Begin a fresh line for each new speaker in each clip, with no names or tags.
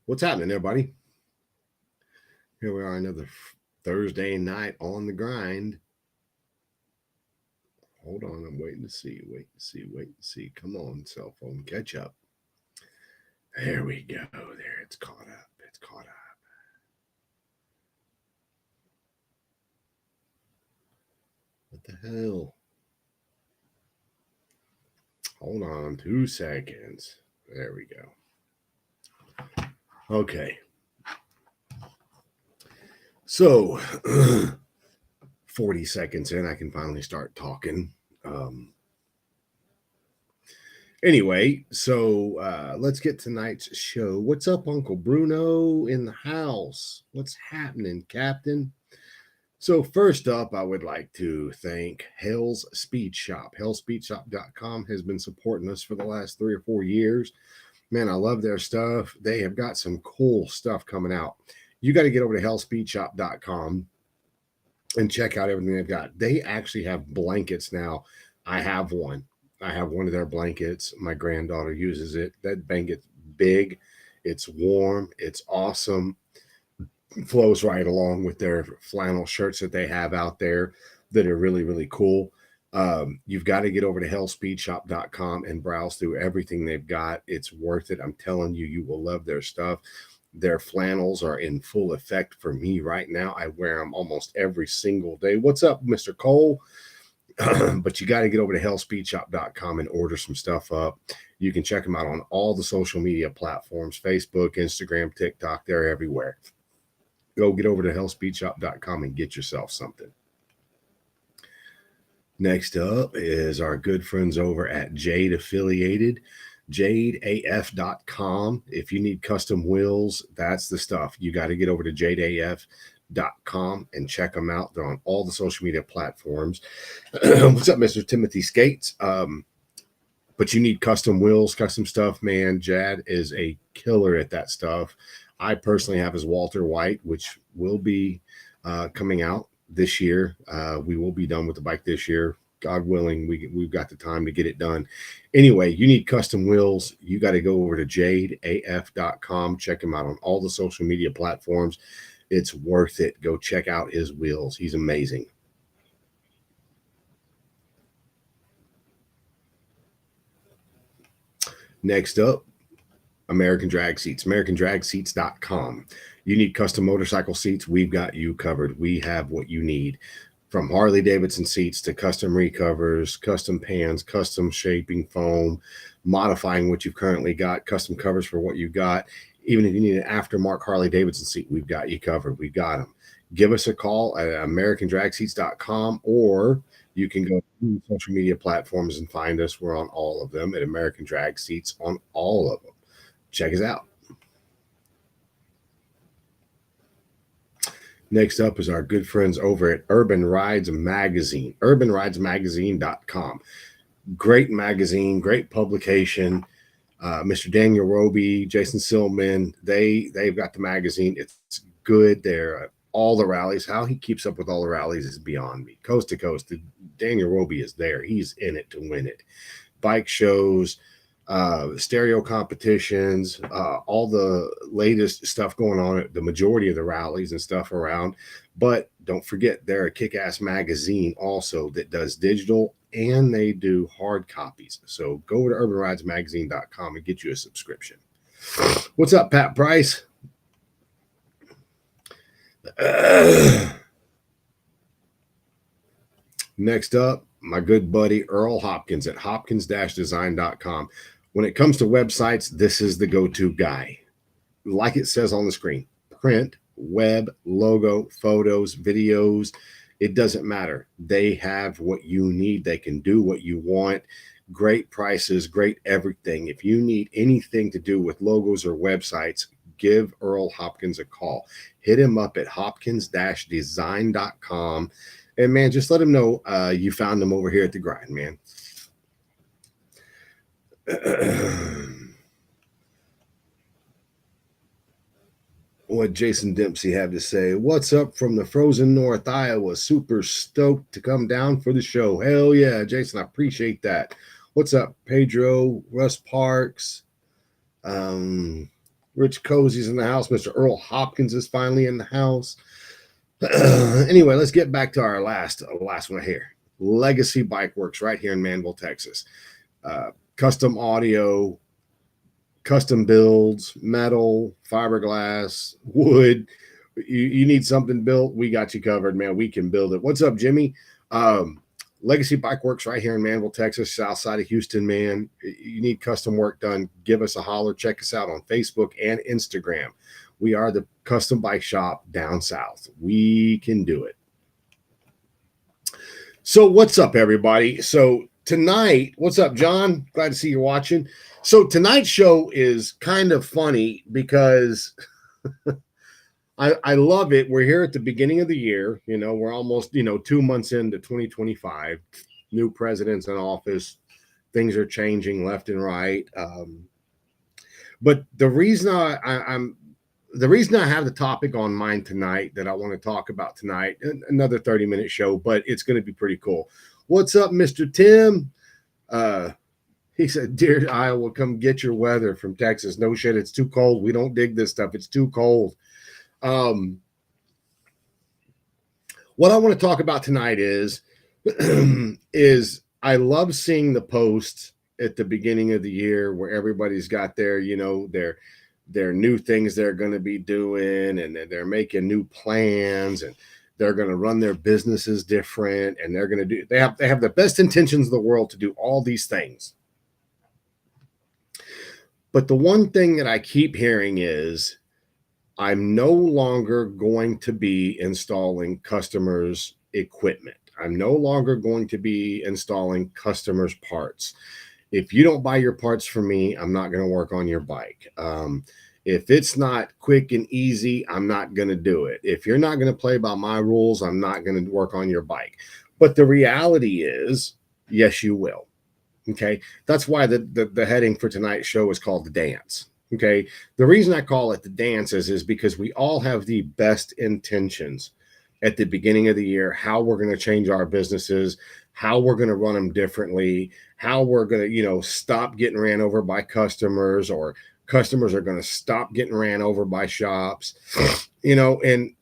What's happening, everybody? Here we are, another Thursday night on the grind. Hold on, I'm waiting to see. Wait and see. Wait and see. Come on, cell phone, catch up. There we go. There, it's caught up. It's caught up. What the hell? Hold on, 2 seconds. There we go. Okay. So, 40 seconds in, I can finally start talking. Anyway, so let's get tonight's show. What's up, Uncle Bruno in the house? What's happening, Captain? So, first up, I would like to thank Hell's Speed Shop. Hellspeedshop.com has been supporting us for the last 3 or 4 years. Man, I love their stuff. They have got some cool stuff coming out. You got to get over to hellspeedshop.com and check out everything they've got. They actually have blankets now. I have one. I have one of their blankets. My granddaughter uses it. That blanket's big. It's warm. It's awesome. Flows right along with their flannel shirts that they have out there that are really, really cool. You've got to get over to hellspeedshop.com and browse through everything they've got. It's worth it. I'm telling you, you will love their stuff. Their flannels are in full effect for me right now. I wear them almost every single day. What's up, Mr. Cole? But you got to get over to hellspeedshop.com and order some stuff up. You can check them out on all the social media platforms, Facebook, Instagram, TikTok. They're everywhere. Go get over to hellspeedshop.com and get yourself something. Next up is our good friends over at Jade Affiliated, jadeaf.com. If you need custom wheels, that's the stuff. You got to get over to jadeaf.com and check them out. They're on all the social media platforms. What's up, Mr. Timothy Skates? But you need custom wheels, custom stuff, man. Jad is a killer at that stuff. I personally have his Walter White, which will be coming out this year. We will be done with the bike this year. God willing, we've got the time to get it done. Anyway, you need custom wheels. You got to go over to jadeaf.com. Check him out on all the social media platforms. It's worth it. Go check out his wheels. He's amazing. Next up, American Drag Seats, AmericanDragSeats.com. You need custom motorcycle seats, we've got you covered. We have what you need. From Harley Davidson seats to custom recovers, custom pans, custom shaping foam, modifying what you've currently got, custom covers for what you've got. Even if you need an aftermarket Harley Davidson seat, we've got you covered. We've got them. Give us a call at AmericanDragSeats.com, or you can go to social media platforms and find us. We're on all of them at American Drag Seats on all of them. Check us out. Next up is our good friends over at Urban Rides Magazine, urbanridesmagazine.com. Great magazine, great publication. Mr. Daniel Roby, Jason Silman, they've got the magazine. It's good. They're all the rallies. How he keeps up with all the rallies is beyond me. Coast to coast, Daniel Roby is there. He's in it to win it. Bike shows, stereo competitions, all the latest stuff going on at the majority of the rallies and stuff around. But don't forget, they're a kick-ass magazine also that does digital and they do hard copies. So go to urbanridesmagazine.com and get you a subscription. What's up, Pat Price? Next up, my good buddy Earl Hopkins at hopkins-design.com. When it comes to websites, this is the go-to guy. Like it says on the screen, print, web, logo, photos, videos, it doesn't matter. They have what you need. They can do what you want. Great prices, great everything. If you need anything to do with logos or websites, give Earl Hopkins a call. Hit him up at hopkins-design.com. And, man, just let him know you found him over here at the grind, man. What Jason Dempsey have to say. What's up from the frozen North Iowa? Super stoked to come down for the show. Hell yeah, Jason, I appreciate that. What's up, Pedro, Russ Parks, Rich Cozy's in the house. Mr. Earl Hopkins is finally in the house. Anyway, let's get back to our last one here. Legacy Bike Works right here in Manville, Texas. Custom audio, custom builds, metal, fiberglass, wood. You need something built, we got you covered, man. We can build it. What's up, Jimmy? Legacy Bike Works right here in Manville, Texas, south side of Houston, man. You need custom work done, give us a holler. Check us out on Facebook and Instagram. We are the custom bike shop down south. We can do it. So what's up, everybody? So tonight, what's up, John? Glad to see you watching. So tonight's show is kind of funny because I love it. We're here at the beginning of the year. You know, we're almost, 2 months into 2025. New president's in office. Things are changing left and right. But the reason I have the topic on mind tonight that I want to talk about tonight, another 30-minute show, but it's going to be pretty cool. What's up, Mr. Tim? He said, dear Iowa, come get your weather from Texas. No shit, it's too cold. We don't dig this stuff. It's too cold. What I want to talk about tonight is I love seeing the posts at the beginning of the year where everybody's got their, their new things they're going to be doing, and they're making new plans, and they're going to run their businesses different, and they're going to they have the best intentions in the world to do all these things. But the one thing that I keep hearing is I'm no longer going to be installing customers' equipment. I'm no longer going to be installing customers' parts. If you don't buy your parts from me, I'm not going to work on your bike. If it's not quick and easy, I'm not going to do it. If you're not going to play by my rules, I'm not going to work on your bike. But the reality is, yes, you will. Okay. That's why the heading for tonight's show is called The Dance. Okay. The reason I call it The Dance is because we all have the best intentions at the beginning of the year, how we're going to change our businesses, how we're going to run them differently, how we're going to, stop getting ran over by customers, or customers are going to stop getting ran over by shops, and,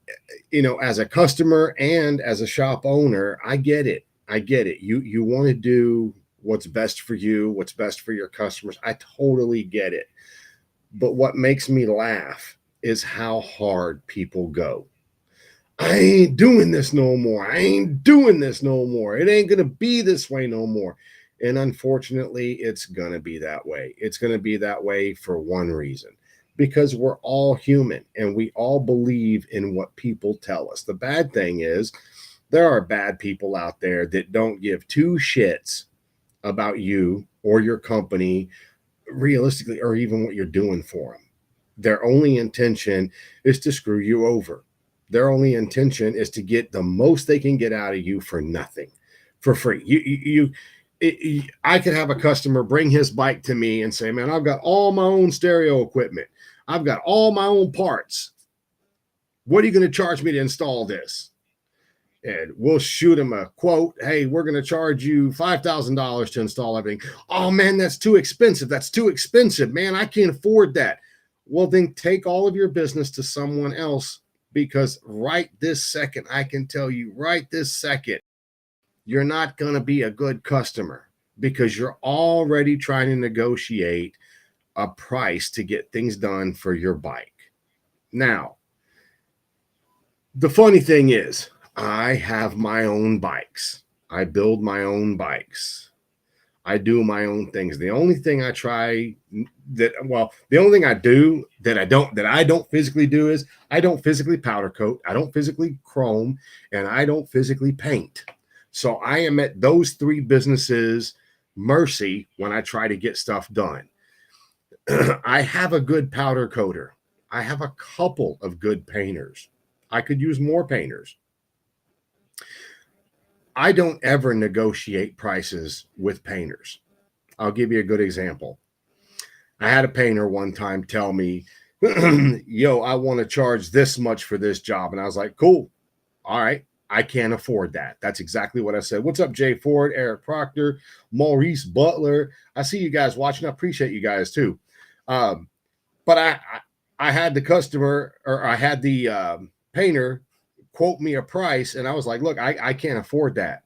as a customer and as a shop owner, I get it. You want to do what's best for you, what's best for your customers. I totally get it. But what makes me laugh is how hard people go. I ain't doing this no more. I ain't doing this no more. It ain't going to be this way no more. And unfortunately, it's going to be that way. It's going to be that way for one reason, because we're all human and we all believe in what people tell us. The bad thing is there are bad people out there that don't give two shits about you or your company, realistically, or even what you're doing for them. Their only intention is to screw you over. Their only intention is to get the most they can get out of you for nothing, for free. I could have a customer bring his bike to me and say, man, I've got all my own stereo equipment. I've got all my own parts. What are you going to charge me to install this? And we'll shoot him a quote. Hey, we're going to charge you $5,000 to install everything. Oh, man, that's too expensive. That's too expensive, man. I can't afford that. Well, then take all of your business to someone else, because right this second, I can tell you right this second, you're not going to be a good customer because you're already trying to negotiate a price to get things done for your bike. Now, the funny thing is, I have my own bikes. I build my own bikes. I do my own things. The only thing I do that I don't physically do is I don't physically powder coat, I don't physically chrome, and I don't physically paint. So I am at those three businesses' mercy when I try to get stuff done. I have a good powder coater. I have a couple of good painters. I could use more painters. I don't ever negotiate prices with painters. I'll give you a good example. I had a painter one time tell me, yo, I want to charge this much for this job. And I was like, cool. All right. I can't afford that. That's exactly what I said. What's up, Jay Ford, Eric Proctor, Maurice Butler? I see you guys watching. I appreciate you guys too. But I had the customer, or I had the painter quote me a price, and I was like, look, I can't afford that.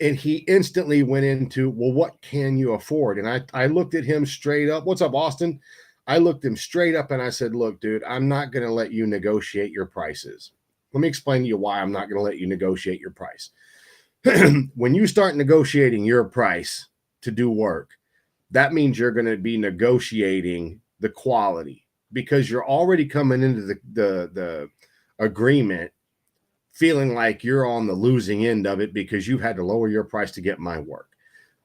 And he instantly went into, well, what can you afford? And I looked at him straight up. What's up, Austin? I looked him straight up and I said, look, dude, I'm not going to let you negotiate your prices. Let me explain to you why I'm not going to let you negotiate your price. When you start negotiating your price to do work, that means you're going to be negotiating the quality, because you're already coming into the agreement feeling like you're on the losing end of it because you've had to lower your price to get my work.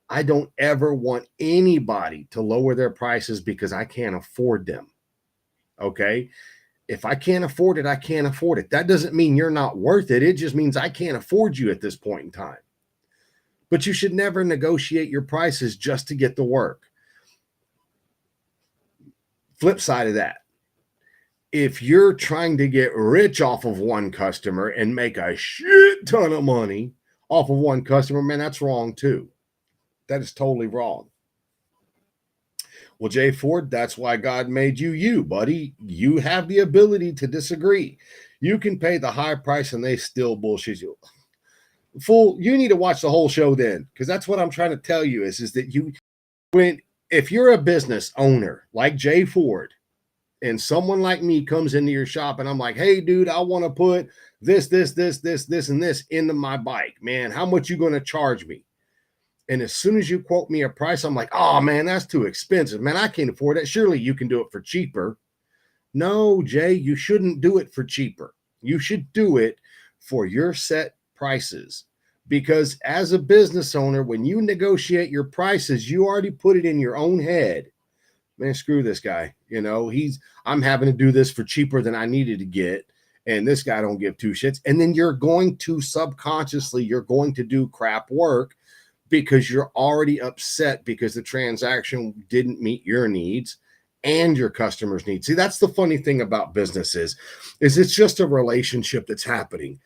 I don't ever want anybody to lower their prices because I can't afford them. Okay. If I can't afford it, I can't afford it. That doesn't mean you're not worth it. It just means I can't afford you at this point in time. But you should never negotiate your prices just to get the work. Flip side of that, if you're trying to get rich off of one customer and make a shit ton of money off of one customer, man, that's wrong too. That is totally wrong. Well, Jay Ford, that's why God made you, buddy. You have the ability to disagree. You can pay the high price and they still bullshit you. Fool, you need to watch the whole show then, because that's what I'm trying to tell you is that if you're a business owner like Jay Ford, and someone like me comes into your shop and I'm like, hey, dude, I want to put this, and this into my bike, man, how much you going to charge me? And as soon as you quote me a price, I'm like, oh, man, that's too expensive. Man, I can't afford it. Surely you can do it for cheaper. No, Jay, you shouldn't do it for cheaper. You should do it for your set prices. Because as a business owner, when you negotiate your prices, you already put it in your own head. Man, screw this guy. You know, I'm having to do this for cheaper than I needed to get. And this guy don't give two shits. And then you're going to subconsciously, you're going to do crap work because you're already upset because the transaction didn't meet your needs and your customers' needs. See, that's the funny thing about businesses is it's just a relationship that's happening.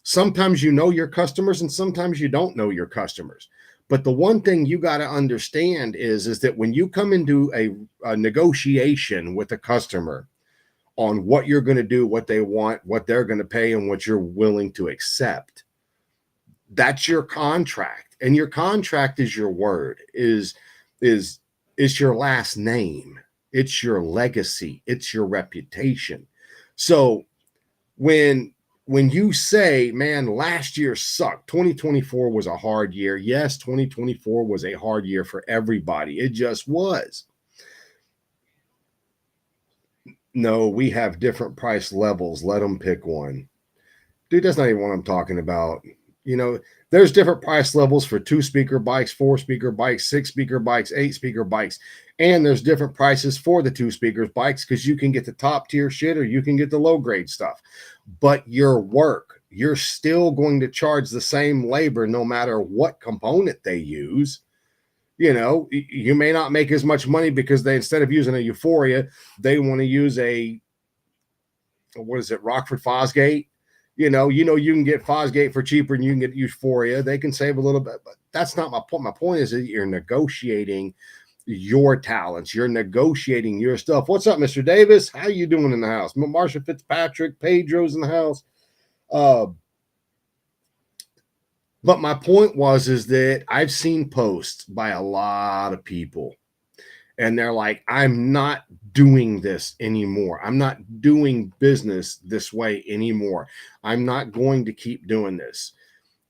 Sometimes you know your customers and sometimes you don't know your customers. But the one thing you got to understand is that when you come into a negotiation with a customer on what you're going to do, what they want, what they're going to pay, and what you're willing to accept, that's your contract. And your contract is your word, is your last name. It's your legacy. It's your reputation. So when you say, man, last year sucked, 2024 was a hard year. Yes, 2024 was a hard year for everybody. It just was. No, we have different price levels. Let them pick one. Dude, that's not even what I'm talking about. You know, there's different price levels for 2-speaker bikes, 4-speaker bikes, 6-speaker bikes, 8-speaker bikes. And there's different prices for the 2-speaker bikes because you can get the top tier shit or you can get the low grade stuff. But your work, you're still going to charge the same labor no matter what component they use. You know, you may not make as much money because they, instead of using a Euphoria, they want to use Rockford Fosgate. You you can get Fosgate for cheaper and you can get Euphoria. They can save a little bit, but that's not my point. My point is that you're negotiating your talents. You're negotiating your stuff. What's up, Mr. Davis? How you doing in the house? Marsha Fitzpatrick, Pedro's in the house. But my point is that I've seen posts by a lot of people and they're like, I'm not doing this anymore. I'm not doing business this way anymore. I'm not going to keep doing this,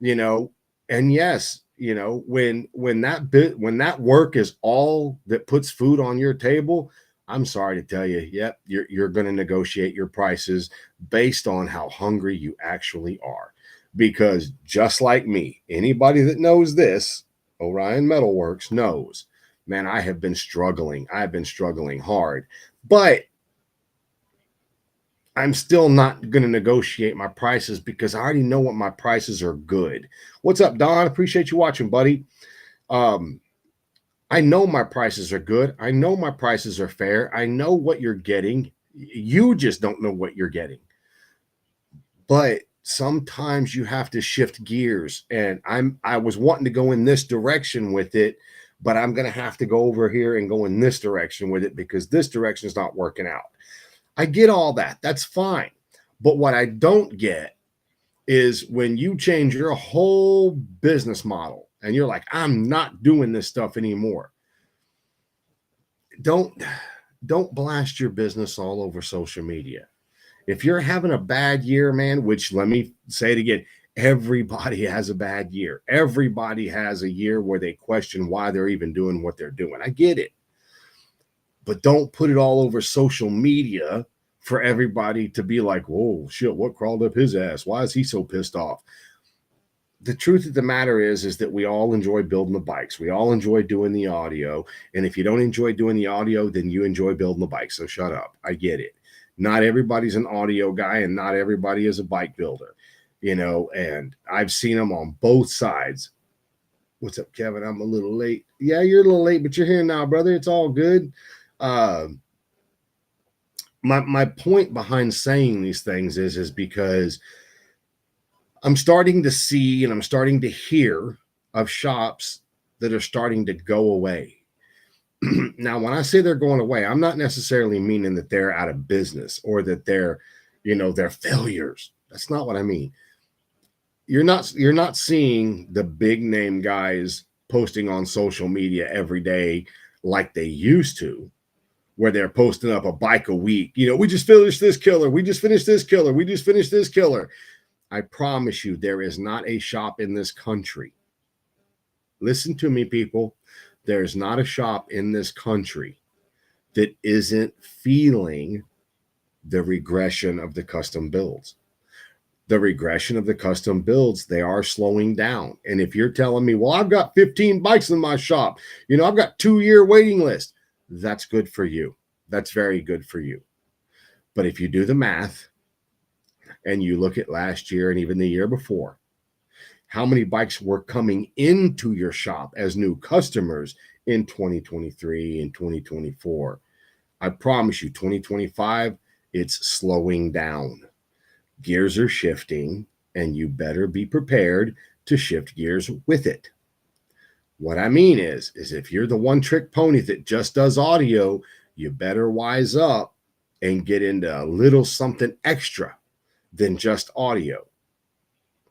and yes, when that work is all that puts food on your table, I'm sorry to tell you, yep, you're going to negotiate your prices based on how hungry you actually are. Because just like me, anybody that knows this, Orion Metalworks knows, man, I have been struggling. I've been struggling hard, but I'm still not going to negotiate my prices because I already know what my prices are good. What's up, Don? Appreciate you watching, buddy. I know my prices are good. I know my prices are fair. I know what you're getting. You just don't know what you're getting. But sometimes you have to shift gears, and I was wanting to go in this direction with it, but I'm going to have to go over here and go in this direction with it because this direction is not working out. I get all that. That's fine. But what I don't get is when you change your whole business model and you're like, I'm not doing this stuff anymore. Don't blast your business all over social media. If you're having a bad year, man, which let me say it again, everybody has a bad year. Everybody has a year where they question why they're even doing what they're doing. I get it. But don't put it all over social media for everybody to be like, whoa, shit, what crawled up his ass? Why is he so pissed off? The truth of the matter is that we all enjoy building the bikes. We all enjoy doing the audio. And if you don't enjoy doing the audio, then you enjoy building the bike. So shut up. I get it. Not everybody's an audio guy and not everybody is a bike builder, and I've seen them on both sides. What's up, Kevin? I'm a little late. Yeah, you're a little late, but you're here now, brother. It's all good. My point behind saying these things is because I'm starting to see and I'm starting to hear of shops that are starting to go away. Now, when I say they're going away, I'm not necessarily meaning that they're out of business or that they're failures. That's not what I mean. You're not seeing the big name guys posting on social media every day like they used to, where they're posting up a bike a week. We just finished this killer. We just finished this killer. We just finished this killer. I promise you, there is not a shop in this country. Listen to me, people. There's not a shop in this country that isn't feeling the regression of the custom builds. The regression of the custom builds, they are slowing down. And if you're telling me, well, I've got 15 bikes in my shop, I've got 2-year waiting list, that's good for you. That's very good for you. But if you do the math and you look at last year and even the year before, how many bikes were coming into your shop as new customers in 2023 and 2024? I promise you, 2025, it's slowing down. Gears are shifting, and you better be prepared to shift gears with it. What I mean is if you're the one-trick pony that just does audio, you better wise up and get into a little something extra than just audio.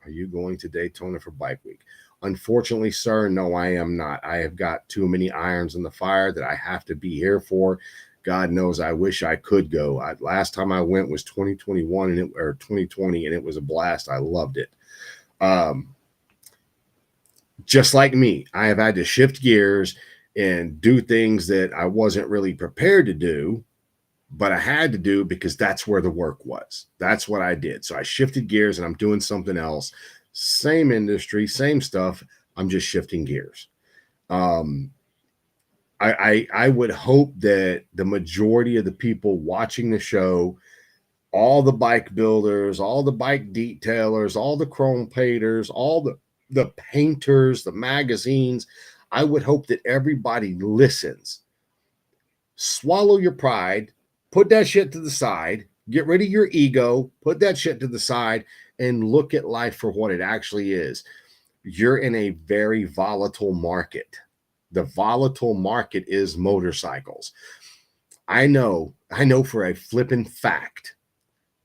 Are you going to Daytona for Bike Week? Unfortunately, sir, no, I am not. I have got too many irons in the fire that I have to be here for. God knows I wish I could go. Last time I went was 2021 or 2020, and it was a blast. I loved it. Just like me, I have had to shift gears and do things that I wasn't really prepared to do, but I had to do because that's where the work was. That's what I did. So I shifted gears and I'm doing something else. Same industry, same stuff. I'm just shifting gears. I would hope that the majority of the people watching the show, all the bike builders, all the bike detailers, all the chrome painters, all the painters, the magazines, I would hope that everybody listens. Swallow your pride. Put that shit to the side. Get rid of your ego. Put that shit to the side and look at life for what it actually is. You're in a very volatile market. The volatile market is motorcycles. I know for a flippin' fact,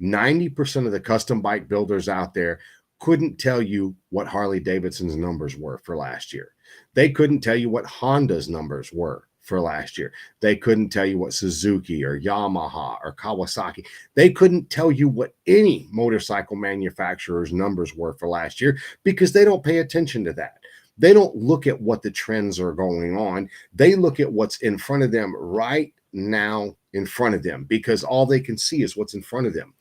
90% of the custom bike builders out there couldn't tell you what Harley Davidson's numbers were for last year. They couldn't tell you what Honda's numbers were for last year. They couldn't tell you what Suzuki or Yamaha or Kawasaki. They couldn't tell you what any motorcycle manufacturer's numbers were for last year because they don't pay attention to that. They don't look at what the trends are going on. They look at what's in front of them right now in front of them because all they can see is what's in front of them.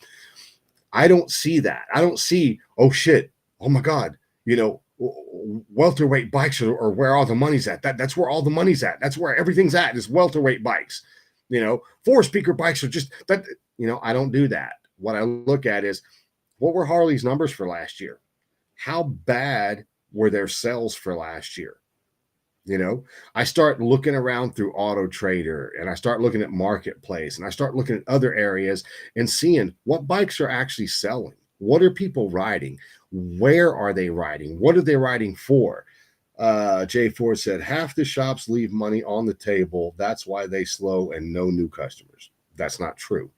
I don't see that. I don't see, oh shit, oh my God, welterweight bikes are where all the money's at. That's where all the money's at. That's where everything's at is welterweight bikes. 4-speaker bikes are just that, I don't do that. What I look at is what were Harley's numbers for last year? How bad were their sales for last year? I start looking around through Auto Trader and I start looking at Marketplace and I start looking at other areas and seeing what bikes are actually selling. What are people riding? Where are they riding? What are they riding for? Jay Ford said, half the shops leave money on the table. That's why they slow and no new customers. That's not true.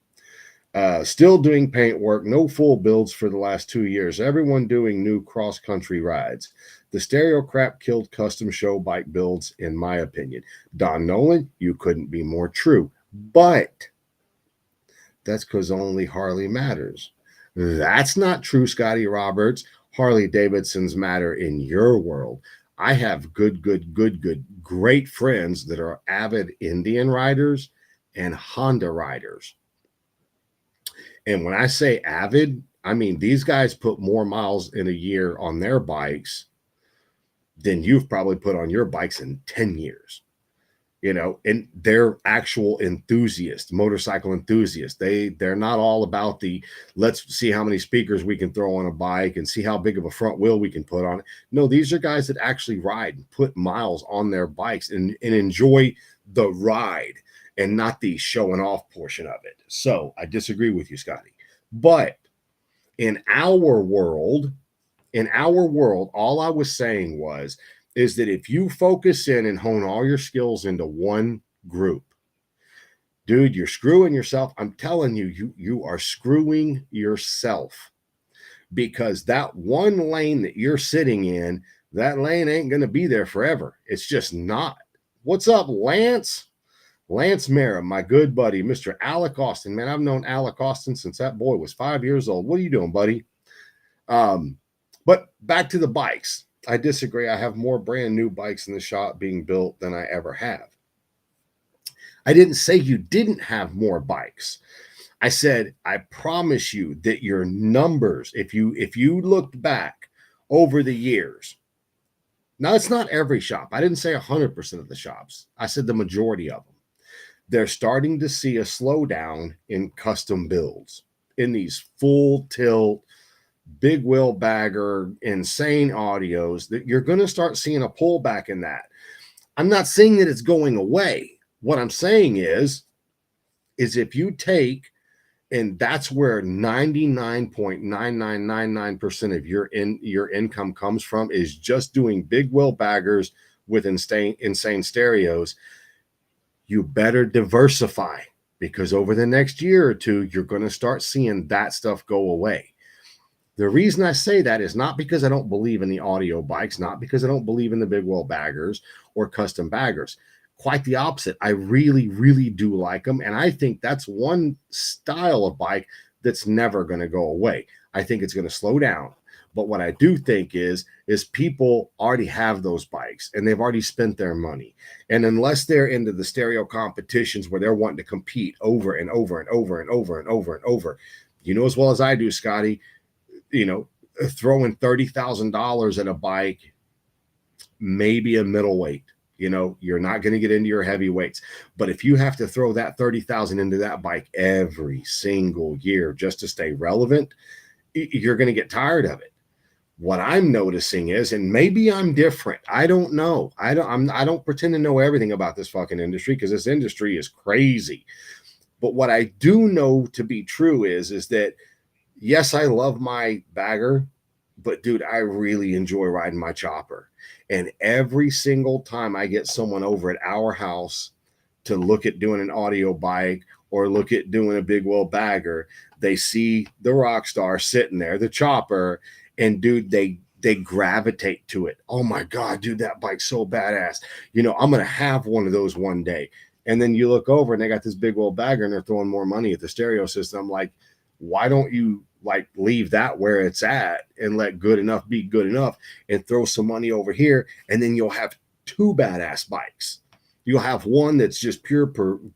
Still doing paint work, no full builds for the last 2 years. Everyone doing new cross-country rides. The stereo crap killed custom show bike builds, in my opinion. Don Nolan, you couldn't be more true. But that's because only Harley matters. That's not true, Scotty Roberts. Harley Davidsons matter in your world. I have good, great friends that are avid Indian riders and Honda riders. And when I say avid, I mean these guys put more miles in a year on their bikes than you've probably put on your bikes in 10 years. You know, and they're actual enthusiasts, motorcycle enthusiasts. They're not all about the let's see how many speakers we can throw on a bike and see how big of a front wheel we can put on it. No, these are guys that actually ride and put miles on their bikes and enjoy the ride and not the showing off portion of it. So I disagree with you, Scotty. But in our world, all I was saying is that if you focus in and hone all your skills into one group, dude, you're screwing yourself. I'm telling you, you are screwing yourself, because that one lane that you're sitting in, that lane ain't going to be there forever. It's just not. What's up, Lance? Lance Mara, my good buddy, Mr. Alec Austin. Man, I've known Alec Austin since that boy was 5 years old. What are you doing, buddy? But back to the bikes. I disagree. I have more brand new bikes in the shop being built than I ever have. I didn't say you didn't have more bikes. I said, I promise you that your numbers, if you looked back over the years, now it's not every shop. I didn't say 100% of the shops. I said the majority of them. They're starting to see a slowdown in custom builds, in these full tilt, big wheel bagger, insane audios, that you're going to start seeing a pullback in that. I'm not saying that it's going away. What I'm saying is if you take, and that's where 99.9999% of your income comes from, is just doing big wheel baggers with insane stereos. You better diversify, because over the next year or two, you're going to start seeing that stuff go away. The reason I say that is not because I don't believe in the audio bikes, not because I don't believe in the big wheel baggers or custom baggers. Quite the opposite. I really, really do like them. And I think that's one style of bike that's never going to go away. I think it's going to slow down. But what I do think is people already have those bikes and they've already spent their money. And unless they're into the stereo competitions where they're wanting to compete over and over and over and over and over and over, you know as well as I do, Scotty, you know, throwing $30,000 at a bike, maybe a middleweight, you know, you're not going to get into your heavyweights. But if you have to throw that 30,000 into that bike every single year just to stay relevant, you're going to get tired of it. What I'm noticing is, and maybe I'm different, I don't know. I don't pretend to know everything about this fucking industry, because this industry is crazy. But what I do know to be true is that, yes, I love my bagger, but dude, I really enjoy riding my chopper. And every single time I get someone over at our house to look at doing an audio bike or look at doing a big wheel bagger, they see the Rockstar sitting there, the chopper, and dude, they gravitate to it. Oh my God, dude, that bike's so badass. You know, I'm going to have one of those one day. And then you look over and they got this big wheel bagger and they're throwing more money at the stereo system. I'm like, why don't you like leave that where it's at and let good enough be good enough and throw some money over here? And then you'll have two badass bikes. You'll have one that's just pure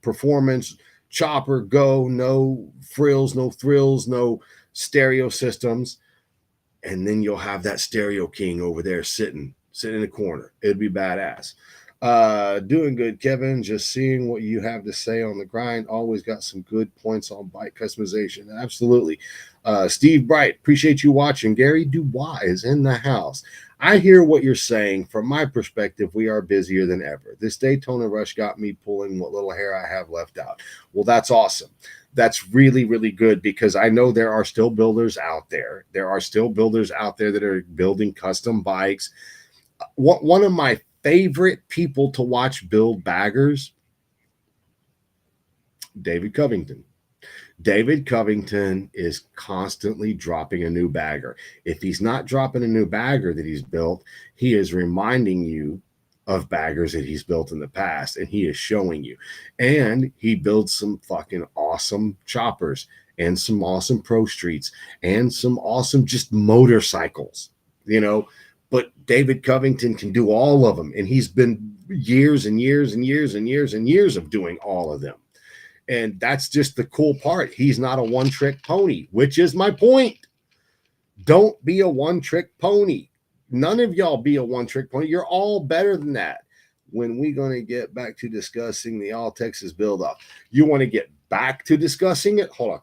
performance, chopper, go, no frills, no thrills, no stereo systems. And then you'll have that stereo king over there sitting in the corner. It'd be badass. Doing good, Kevin. Just seeing what you have to say on the grind. Always got some good points on bike customization. Absolutely. Steve Bright, appreciate you watching. Gary Dubois is in the house. I hear what you're saying. From my perspective, we are busier than ever. This Daytona Rush got me pulling what little hair I have left out. Well, that's awesome. That's really, really good, because I know there are still builders out there. There are still builders out there that are building custom bikes. one of my favorite people to watch build baggers, David Covington. David Covington is constantly dropping a new bagger. If he's not dropping a new bagger that he's built, he is reminding you of baggers that he's built in the past, and he is showing you. And he builds some fucking awesome choppers and some awesome pro streets and some awesome just motorcycles, you know. But David Covington can do all of them, and he's been years and years and years and years and years of doing all of them. And that's just the cool part. He's not a one-trick pony, which is my point. Don't be a one-trick pony. None of y'all be a one-trick pony. You're all better than that. When we going to get back to discussing the All Texas build-off? You want to get back to discussing it? Hold on.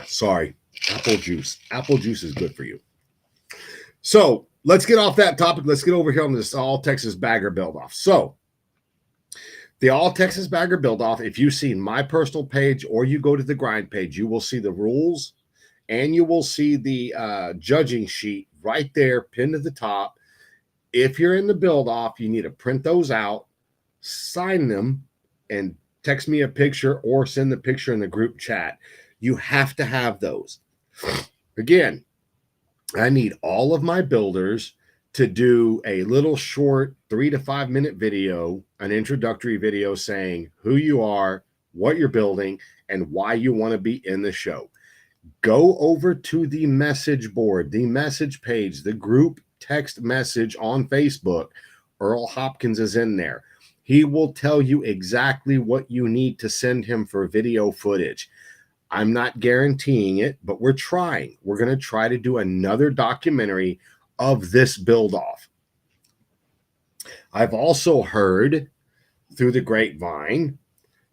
Sorry. Apple juice. Apple juice is good for you. So let's get off that topic. Let's get over here on this All Texas Bagger build-off. So the All Texas Bagger build-off, if you see my personal page or you go to the grind page, you will see the rules and you will see the judging sheet right there pinned to the top. If you're in the build-off, you need to print those out, sign them, and text me a picture or send the picture in the group chat. You have to have those. Again, I need all of my builders to do a little short 3 to 5 minute video, an introductory video saying who you are, what you're building, and why you want to be in the show. Go over to the message board, the message page, the group text message on Facebook. Earl Hopkins is in there. He will tell you exactly what you need to send him for video footage. I'm not guaranteeing it, but we're trying. We're going to try to do another documentary of this build-off. I've also heard through the grapevine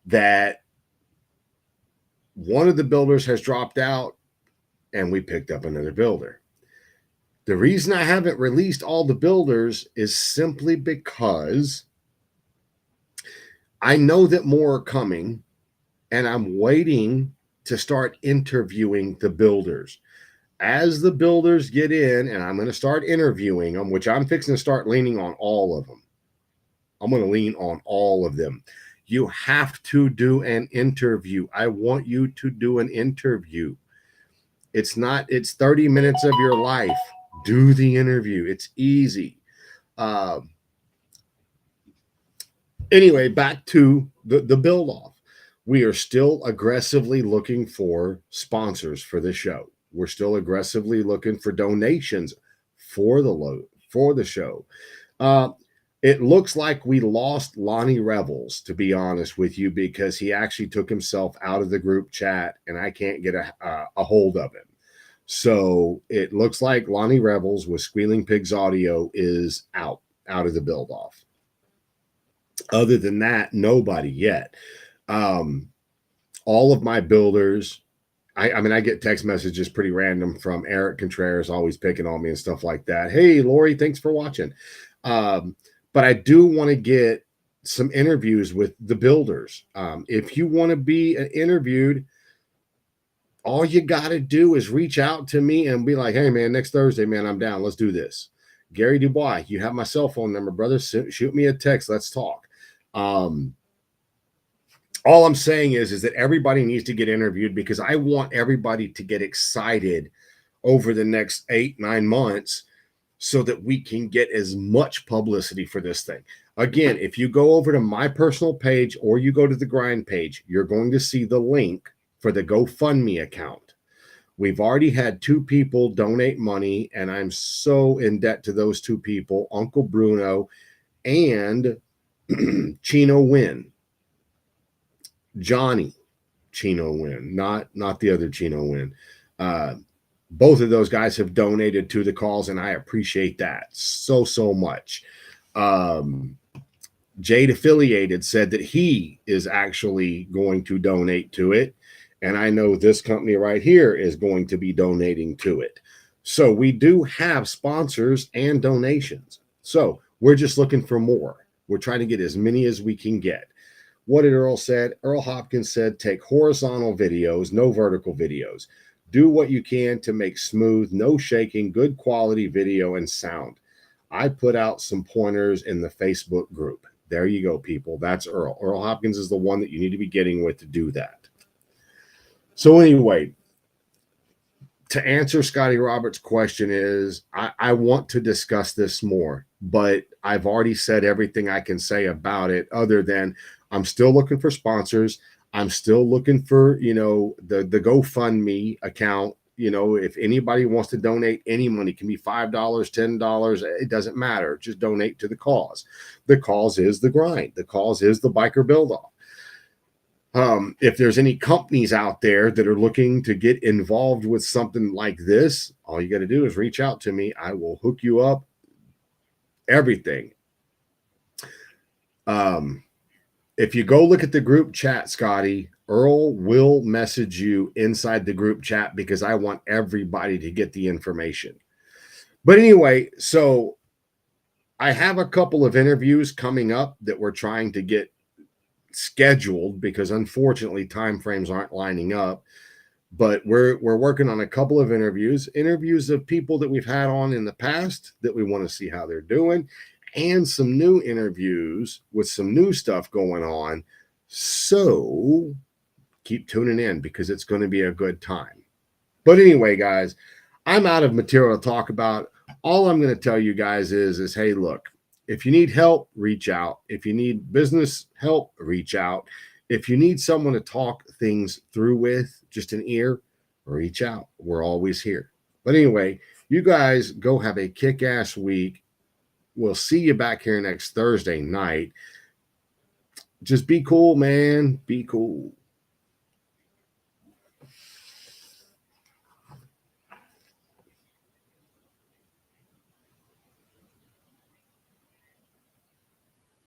that one of the builders has dropped out and we picked up another builder. The reason I haven't released all the builders is simply because I know that more are coming and I'm waiting to start interviewing the builders. As the builders get in, and I'm going to start interviewing them, which I'm fixing to start leaning on all of them. I'm going to lean on all of them. You have to do an interview. I want you to do an interview. It's 30 minutes of your life. Do the interview. It's easy. Anyway, back to the build off. We are still aggressively looking for sponsors for the show. We're still aggressively looking for donations for the show. It looks like we lost Lonnie Revels, to be honest with you, because he actually took himself out of the group chat and I can't get a hold of him. So it looks like Lonnie Revels with Squealing Pigs Audio is out of the build off. Other than that, nobody yet. All of my builders, I mean, I get text messages pretty random from Eric Contreras, always picking on me and stuff like that. Hey, Lori, thanks for watching. But I do want to get some interviews with the builders. If you want to be interviewed, all you got to do is reach out to me and be like, hey, man, next Thursday, man, I'm down. Let's do this. Gary Dubois, you have my cell phone number, brother. Shoot me a text. Let's talk. All I'm saying is that everybody needs to get interviewed because I want everybody to get excited over the next 8-9 months so that we can get as much publicity for this thing. Again, if you go over to my personal page or you go to the grind page, you're going to see the link for the GoFundMe account. We've already had 2 people donate money, and I'm so in debt to those 2 people, Uncle Bruno and Chino Wynn. Johnny Chino Wynn, not the other Chino Wynn. Both of those guys have donated to the cause, and I appreciate that so much. Jade Affiliated said that he is actually going to donate to it, and I know this company right here is going to be donating to it. So we do have sponsors and donations. So we're just looking for more. We're trying to get as many as we can get. What did Earl said? Earl Hopkins said, take horizontal videos, no vertical videos. Do what you can to make smooth, no shaking, good quality video and sound. I put out some pointers in the Facebook group. There you go, people. That's Earl. Earl Hopkins is the one that you need to be getting with to do that. So anyway, to answer Scotty Roberts' question is I want to discuss this more, but I've already said everything I can say about it, other than I'm still looking for sponsors. I'm still looking for, the GoFundMe account. If anybody wants to donate any money, it can be $5, $10, it doesn't matter. Just donate to the cause. The cause is the grind. The cause is the biker build off. If there's any companies out there that are looking to get involved with something like this, all you got to do is reach out to me. I will hook you up. Everything. If you go look at the group chat, Scotty, Earl will message you inside the group chat because I want everybody to get the information. But anyway, so I have a couple of interviews coming up that we're trying to get scheduled because unfortunately time frames aren't lining up, but we're working on a couple of interviews of people that we've had on in the past that we want to see how they're doing, and some new interviews with some new stuff going on. So keep tuning in because it's going to be a good time. But anyway, guys, I'm out of material to talk about. All I'm going to tell you guys is hey, look, if you need help, reach out. If you need business help, reach out. If you need someone to talk things through with, just an ear, reach out. We're always here. But anyway, you guys go have a kick-ass week. We'll see you back here next Thursday night. Just be cool, man. Be cool.